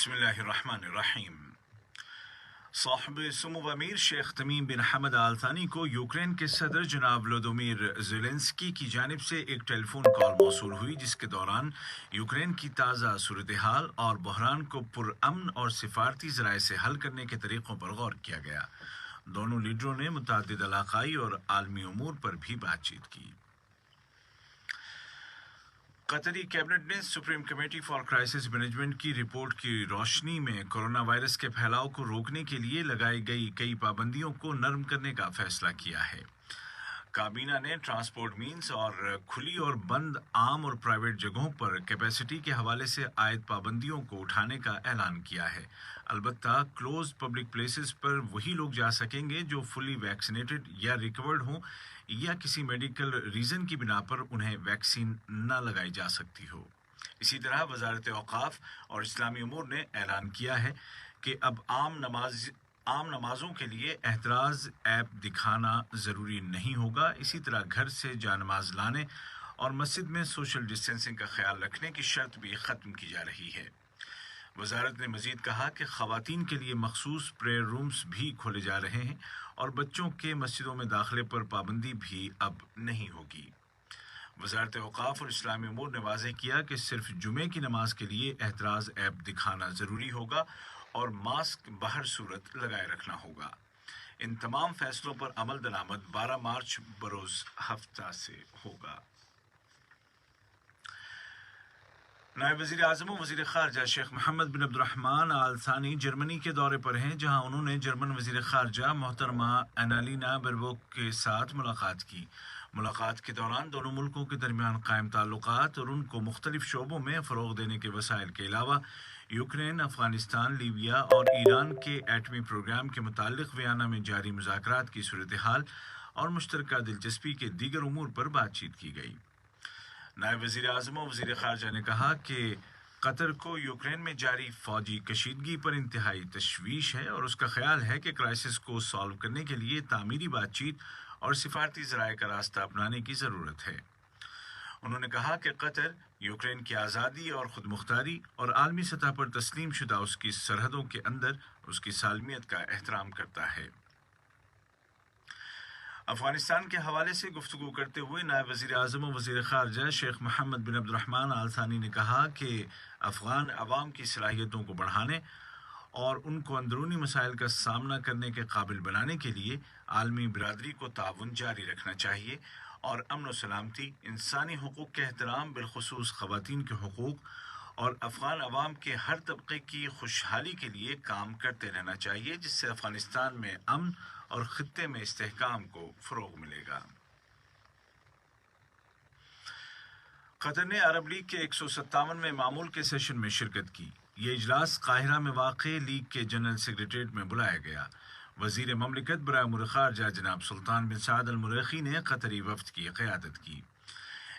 बिस्मिल्लाहिर्रहमानिर्रहीम। साहिब सुमो अमीर शेख तमीम बिन हमद आल थानी को यूक्रेन के सदर जनाब व्लादिमीर ज़ेलेंस्की की जानिब से एक टेलीफोन कॉल मौसूल हुई, जिसके दौरान यूक्रेन की ताज़ा सूरत हाल और बहरान को पुरअमन और सिफारती ज़राए से हल करने के तरीक़ों पर गौर किया गया। दोनों लीडरों ने मुतअद्दिद इलाक़ाई और आलमी उमूर पर भी बातचीत की। कतरी कैबिनेट ने supreme committee for crisis management की रिपोर्ट की रोशनी में कोरोना वायरस के फैलाव को रोकने के लिए लगाई गई कई पाबंदियों को नरम करने का फैसला किया है। काबीना ने ट्रांसपोर्ट मीन्स और खुली और बंद आम और प्राइवेट जगहों पर कैपेसिटी के हवाले से आयद पाबंदियों को उठाने का ऐलान किया है। अलबत्ता क्लोज पब्लिक प्लेसेस पर वही लोग जा सकेंगे जो फुली वैक्सीनेटेड या रिकवर्ड हों या किसी मेडिकल रीज़न की बिना पर उन्हें वैक्सीन न लगाई जा सकती हो। इसी तरह वजारत औकाफ और इस्लामी उमूर ने ऐलान किया है कि अब आम नमाजों के लिए एहतराज ऐप दिखाना ज़रूरी नहीं होगा। इसी तरह घर से जानमाज लाने और मस्जिद में सोशल डिस्टेंसिंग का ख्याल रखने की शर्त भी ख़त्म की जा रही है। वजारत ने मज़ीद कहा कि ख़वातीन के लिए मखसूस प्रेयर रूम्स भी खोले जा रहे हैं और बच्चों के मस्जिदों में दाखिले पर पाबंदी भी अब नहीं होगी। वजारत औकाफ और इस्लामी उमूर ने वाज़ेह किया कि सिर्फ जुमे की नमाज के लिए एहतराज ऐप दिखाना ज़रूरी होगा और मास्क बाहर सूरत लगाए रखना होगा। इन तमाम फैसलों पर अमल दरामद 12 मार्च बरोज़ हफ्ता से होगा। नायब वज़ीर आज़म व वज़ीर ख़ारजा शेख मोहम्मद बिन अब्दुर्रहमान आल थानी जर्मनी के दौरे पर हैं, जहां उन्होंने जर्मन वज़ीर ख़ारजा मोहतरमा एनालिना बेरबोक के साथ मुलाकात की। मुलाकात के दौरान दोनों मुल्कों के दरमियान कायम ताल्लुकात और उनको मुख्तलिफ शोबों में फ़रोग़ देने के वसाइल के अलावा यूक्रेन, अफ़गानिस्तान, लीबिया और ईरान के एटमी प्रोग्राम के मुताल्लिक़ वियना में जारी मुज़ाकरात की सूरत हाल और मुश्तरका दिलचस्पी के दीगर उमूर पर बातचीत की गई। नायब वज़ीर आज़म और वज़ीर ख़ारजा ने कहा कि कतर को यूक्रेन में जारी फ़ौजी कशीदगी पर इंतहाई तशवीश है और उसका ख्याल है कि क्राइसिस को सॉल्व करने के लिए तामीरी बातचीत और सिफारती ज़राए का रास्ता अपनाने की ज़रूरत है। उन्होंने कहा कि कतर यूक्रेन की आज़ादी और ख़ुद मुख्तारी और आलमी सतह पर तस्लीम शुदा उसकी सरहदों के अंदर उसकी सालमियत का एहतराम करता है। अफ़गानिस्तान के हवाले से गुफ्तगू करते हुए नायब वज़ीर आज़म और वज़ीर ख़ारजा शेख मोहम्मद बिन अब्दुर्रहमान आल थानी ने कहा कि अफ़गान अवाम की सलाहियतों को बढ़ाने और उनको अंदरूनी मसाइल का सामना करने के काबिल बनाने के लिए आलमी बिरादरी को ताउन जारी रखना चाहिए और अमन व सलामती, इंसानी हुकूक़ के एहतराम, बिलखुसूस ख़वातीन के हुकूक़ और अफ़गान अवाम के हर तबके की खुशहाली के लिए काम करते रहना चाहिए, जिससे अफ़गानिस्तान में अमन और ख़ित्ते में इस्तेहकाम को फ़रोग़ मिलेगा। कतर ने अरब लीग के 157वें मामूल के सेशन में शिरकत की। ये इजलास काहिरा में वाक़े लीग के जनरल सेक्रेटरीट में बुलाया गया। वज़ीर ममलिकत बराए अमूर ख़ारजा जनाब सुल्तान बिन साद अल मुरैख़ी ने कतरी वफ़द की क़यादत की।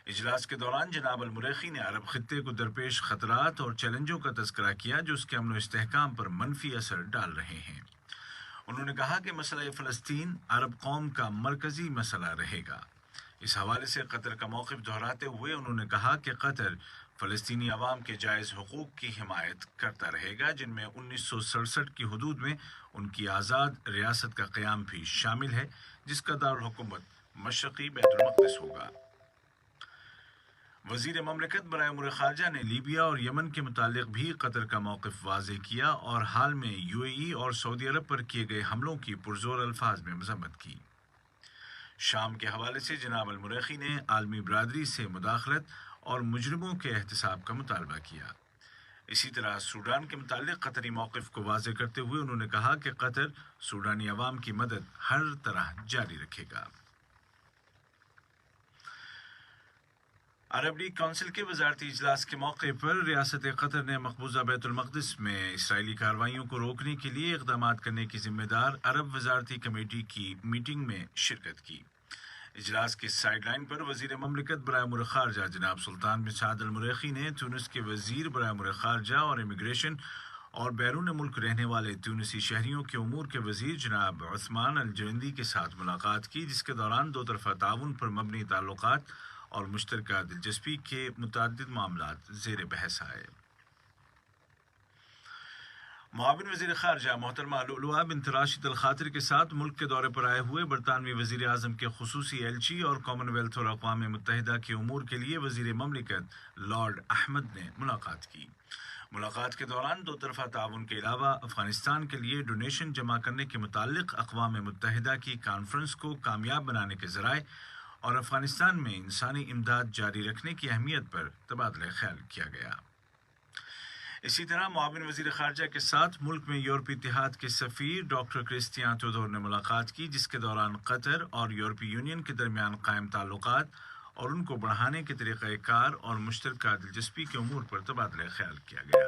इजलास के दौरान जनाब अल मुरैख़ी ने अरब ख़ित्ते को दरपेश ख़तरात और चैलेंजों का तज़किरा किया जो उसके अमन व इस्तेहकाम पर मनफी असर डाल रहे हैं। उन्होंने कहा कि मसला फ़लस्तीन अरब कौम का मरकज़ी मसला रहेगा। इस हवाले से कतर का मौक़िफ़ दोहराते हुए उन्होंने कहा कि कतर फ़लस्तीनी अवाम के जायज़ हुकूक़ की हिमायत करता रहेगा, जिनमें 1967 की हदूद में उनकी आज़ाद रियासत का क़याम भी शामिल है, जिसका दारुल हुकूमत मशरक़ी बैतुल मक़दिस होगा। वज़ीर ममलिकत बराए अमूर ख़ारजा ने लीबिया और यमन के मुतालिक भी कतर का मौक़िफ़ वाज़ेह किया और हाल में यूएई और सऊदी अरब पर किए गए हमलों की पुरज़ोर अल्फाज में मज़म्मत की। शाम के हवाले से जनाब अल मुरैख़ी ने आलमी बिरादरी से मुदाखलत और मुजरिमों के एहतसाब का मुतालबा किया। इसी तरह सूडान के मुतालिक कतरी मौक़िफ़ को वाज़ेह करते हुए उन्होंने कहा कि कतर सूडानी अवाम की मदद हर तरह जारी रखेगा। अरब लीग काउंसिल के वज़ारती इजलास के मौके पर रियासत कतर ने मकबूजा बैतुल मक़दिस में इसराइली कार्रवाइयों को रोकने के लिए इक़दामात करने की ज़िम्मेदार अरब वज़ारती कमेटी की मीटिंग में शिरकत की। इजलास के साइड लाइन पर वज़ीर ममलिकत बराए अमूर ख़ारजा जनाब सुल्तान बिन साद अल मुरैख़ी ने तुनिस के वज़ीर बराए अमूर ख़ारजा और इमिग्रेशन और बैरून मुल्क रहने वाले तुनिसी शहरियों के उमूर के वज़ीर जनाब उस्मान अल जवेंदी के साथ मुलाकात की, जिसके दौरान दो तरफ़ा ताउन पर मबनी ताल्लुकात और मुश्तरका दिलचस्पी के मुतअद्दिद मामलात ज़ेर बहस आए। معاون وزیر خارجہ محترمہ لؤلؤہ بنت راشد الخاطر کے ساتھ ملک کے دورے پر آئے ہوئے برطانوی وزیر اعظم کے خصوصی ایلچی اور کامن ویلتھ اور اقوام متحدہ کے امور کے لیے وزیر مملکت لارڈ احمد نے ملاقات کی۔ ملاقات کے دوران دو طرفہ تعاون کے علاوہ افغانستان کے لیے ڈونیشن جمع کرنے کے متعلق اقوام متحدہ کی کانفرنس کو کامیاب بنانے کے ذرائع اور افغانستان میں انسانی امداد جاری رکھنے کی اہمیت پر تبادلہ خیال کیا گیا۔ اسی طرح معاون وزیر خارجہ کے ساتھ ملک میں یورپی اتحاد کے سفیر ڈاکٹر کرسٹیان تودور نے ملاقات کی، جس کے دوران قطر اور یورپی یونین کے درمیان قائم تعلقات اور ان کو بڑھانے کے طریقہ کار اور مشترکہ دلچسپی کے امور پر تبادلہ خیال کیا گیا۔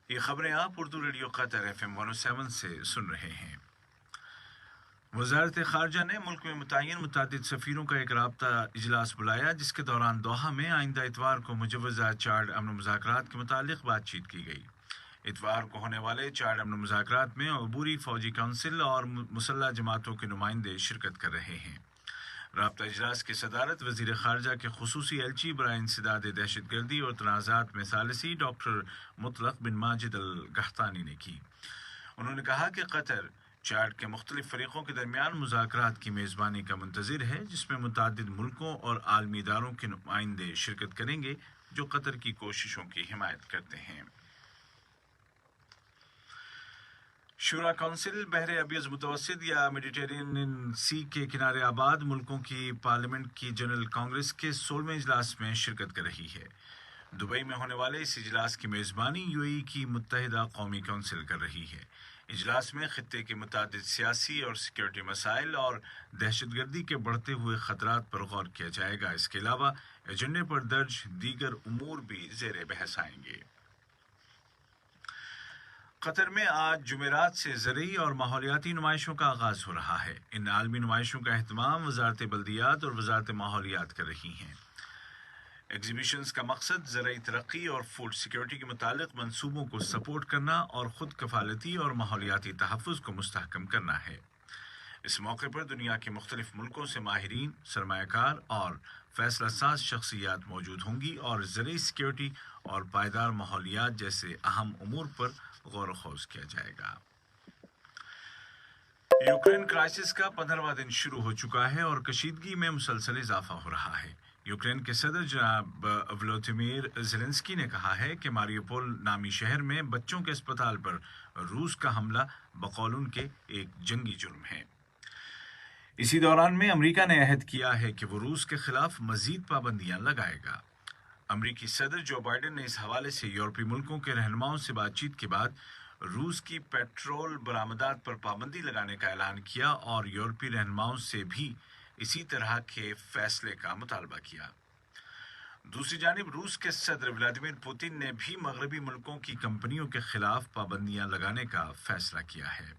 یہ خبریں آپ اردو ریڈیو قطر FM 107 سے سن رہے ہیں۔ وزارت خارجہ نے ملک میں متعین متعدد سفیروں کا ایک رابطہ اجلاس بلایا، جس کے دوران دوحہ میں آئندہ اتوار کو مجوزہ چارڈ امن مذاکرات کے متعلق بات چیت کی گئی۔ اتوار کو ہونے والے چارڈ امن مذاکرات میں عبوری فوجی کونسل اور مسلح جماعتوں کے نمائندے شرکت کر رہے ہیں۔ رابطہ اجلاس کی صدارت وزیر خارجہ کے خصوصی ایلچی برائے انسداد دہشت گردی اور تنازعات میں ثالثی ڈاکٹر مطلق بن ماجد القحطانی نے کی۔ انہوں نے کہا کہ قطر چارڈ کے مختلف فریقوں کے درمیان مذاکرات کی میزبانی کا منتظر ہے، جس میں متعدد ملکوں اور عالمی اداروں کے نمائندے شرکت کریں گے جو قطر کی کوششوں کی حمایت کرتے ہیں۔ شورا کونسل بحر ابیض متوسط یا میڈیٹرینین سی کے کنارے آباد ملکوں کی پارلیمنٹ کی جنرل کانگریس کے 16ویں اجلاس میں شرکت کر رہی ہے۔ دبئی میں ہونے والے اس اجلاس کی میزبانی UAE کی متحدہ قومی کونسل کر رہی ہے۔ اجلاس میں خطے کے متعدد سیاسی اور سیکیورٹی مسائل اور دہشت گردی کے بڑھتے ہوئے خطرات پر غور کیا جائے گا۔ اس کے علاوہ ایجنڈے پر درج دیگر امور بھی زیر بحث آئیں گے۔ قطر میں آج جمعرات سے زرعی اور ماحولیاتی نمائشوں کا آغاز ہو رہا ہے۔ ان عالمی نمائشوں کا اہتمام وزارت بلدیات اور وزارت ماحولیات کر رہی ہیں۔ ایگزیبیشنز کا مقصد زرعی ترقی اور فوڈ سیکیورٹی کے متعلق منصوبوں کو سپورٹ کرنا اور خود کفالتی اور ماحولیاتی تحفظ کو مستحکم کرنا ہے۔ اس موقع پر دنیا کے مختلف ملکوں سے ماہرین، سرمایہ کار اور فیصلہ ساز شخصیات موجود ہوں گی اور زرعی سیکیورٹی اور پائیدار ماحولیات جیسے اہم امور پر غور و خوض کیا جائے گا۔ یوکرین کرائسس کا 15واں دن شروع ہو چکا ہے اور کشیدگی میں مسلسل اضافہ ہو رہا ہے۔ یوکرین کے صدر جناب ولودیمیر زیلنسکی نے کہا ہے کہ ماریوپول نامی شہر میں بچوں کے اسپتال پر روس کا حملہ بقول ان کے ایک جنگی جرم ہے۔ اسی دوران میں امریکہ نے عہد کیا ہے کہ وہ روس کے خلاف مزید پابندیاں لگائے گا۔ امریکی صدر جو بائیڈن نے اس حوالے سے یورپی ملکوں کے رہنماؤں سے بات چیت کے بعد روس کی پیٹرول برآمدات پر پابندی لگانے کا اعلان کیا اور یورپی رہنماؤں سے بھی اسی طرح کے فیصلے کا مطالبہ کیا۔ دوسری جانب روس کے صدر ولادیمیر پوتن نے بھی مغربی ملکوں کی کمپنیوں کے خلاف پابندیاں لگانے کا فیصلہ کیا ہے۔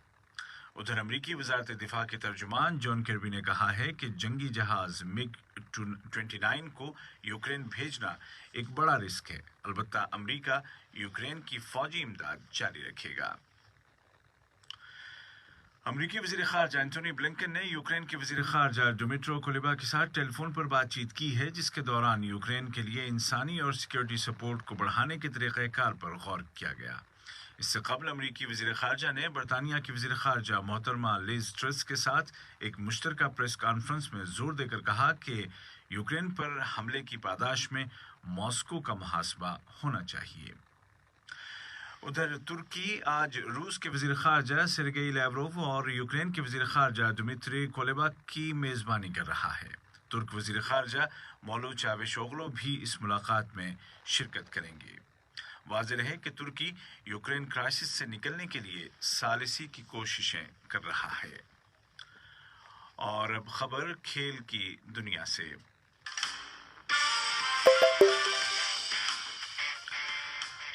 ادھر امریکی وزارت دفاع کے ترجمان جان کربی نے کہا ہے کہ جنگی جہاز MiG 29 کو یوکرین بھیجنا ایک بڑا رسک ہے، البتہ امریکہ یوکرین کی فوجی امداد جاری رکھے گا۔ امریکی وزیر خارجہ اینٹونی بلنکن نے یوکرین کے وزیر خارجہ ڈمیٹرو کلیبا کے ساتھ ٹیلی فون پر بات چیت کی ہے، جس کے دوران یوکرین کے لیے انسانی اور سیکیورٹی سپورٹ کو بڑھانے کے طریقہ کار پر غور کیا گیا۔ اس سے قبل امریکی وزیر خارجہ نے برطانیہ کی وزیر خارجہ محترمہ لیز ٹرس کے ساتھ ایک مشترکہ پریس کانفرنس میں زور دے کر کہا کہ یوکرین پر حملے کی پاداش میں ماسکو کا محاسبہ ہونا چاہیے۔ ادھر ترکی آج روس کے وزیر خارجہ سرگئی لیوروف اور یوکرین کے وزیر خارجہ دمیتری کولیبا کی میزبانی کر رہا ہے۔ ترک وزیر خارجہ مولود چاوشوغلو بھی اس ملاقات میں شرکت کریں گے۔ واضح رہے کہ ترکی یوکرین کرائسس سے نکلنے کے لیے ثالثی کی کوششیں کر رہا ہے۔ اور اب خبر کھیل کی دنیا سے۔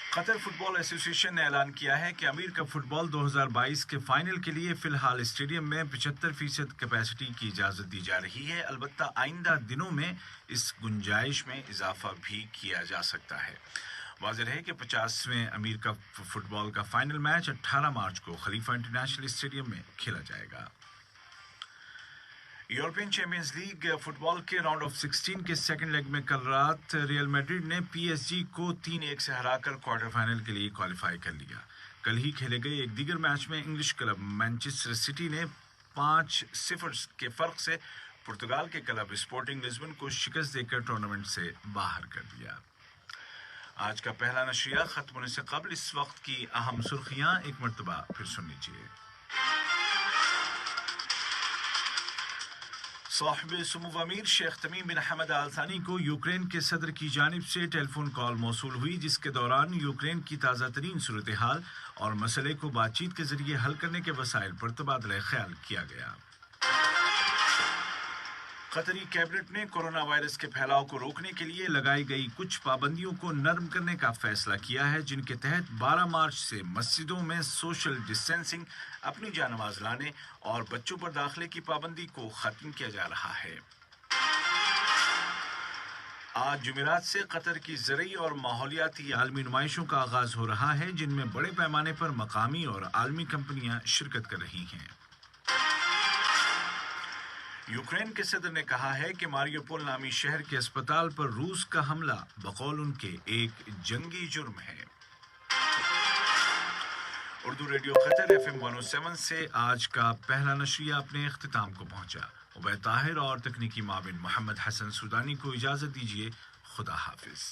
قطر فٹ بال ایسوسی ایشن نے اعلان کیا ہے کہ امیر کپ فٹ بال 2022 کے فائنل کے لیے فی الحال اسٹیڈیم میں 75% کیپیسٹی کی اجازت دی جا رہی ہے، البتہ آئندہ دنوں میں اس گنجائش میں اضافہ بھی کیا جا سکتا ہے۔ واضح ہے کہ 50ویں امیر کپ فٹ بال کا فائنل میچ 18 مارچ کو خلیفہ انٹرنیشنل اسٹیڈیم میں کھیلا جائے گا۔ یورپین چیمپئنز لیگ فٹ بال کے راؤنڈ آف 16 کے سیکنڈ لیگ میں کل رات ریئل میڈرڈ نے PSG کو 3-1 سے ہرا کر کوارٹر فائنل کے لیے کوالیفائی کر لیا۔ कल ही खेले गए एक दीगर मैच में इंग्लिश क्लब मैनचेस्टर सिटी ने 5-0 के फर्क से पुर्तगाल के क्लब स्पोर्टिंग लिस्बन को शिकस्त देकर टूर्नामेंट से बाहर कर दिया। आज का पहला नशरिया खत्म होने से कबल इस वक्त की अहम सुर्खियां एक मरतबा फिर सुन लीजिए। साहिब सुमू अमीर शेख तमीम बिन हमद आल थानी को यूक्रेन के सदर की जानिब से टेलीफोन कॉल मौसूल हुई, जिसके दौरान यूक्रेन की ताज़ा तरीन सूरत हाल और मसले को बातचीत के जरिए हल करने के वसाइल पर तबादला ख्याल किया गया। कतरी कैबिनेट ने कोरोना वायरस के फैलाव को रोकने के लिए लगाई गई कुछ पाबंदियों को नरम करने का फैसला किया है, जिनके तहत 12 मार्च से मस्जिदों में सोशल डिस्टेंसिंग, अपनी जानमाज लाने और बच्चों पर दाखिले की पाबंदी को खत्म किया जा रहा है। आज जुमेरात से कतर की ज़रई और माहौलियाती आलमी नुमाइशों का आगाज हो रहा है, जिनमें बड़े पैमाने पर मकामी और आलमी कंपनियां शिरकत कर रही हैं। यूक्रेन के सदर ने कहा है कि मारियोपोल नामी शहर के अस्पताल पर रूस का हमला बकौल उनके एक जंगी जुर्म है। उर्दू रेडियो कतर FM 107 से आज का पहला नशरिया अपने इख्तिताम को पहुंचा। उबैद ताहिर और तकनीकी माविन मोहम्मद हसन सुदानी को इजाजत दीजिए। खुदा हाफिज।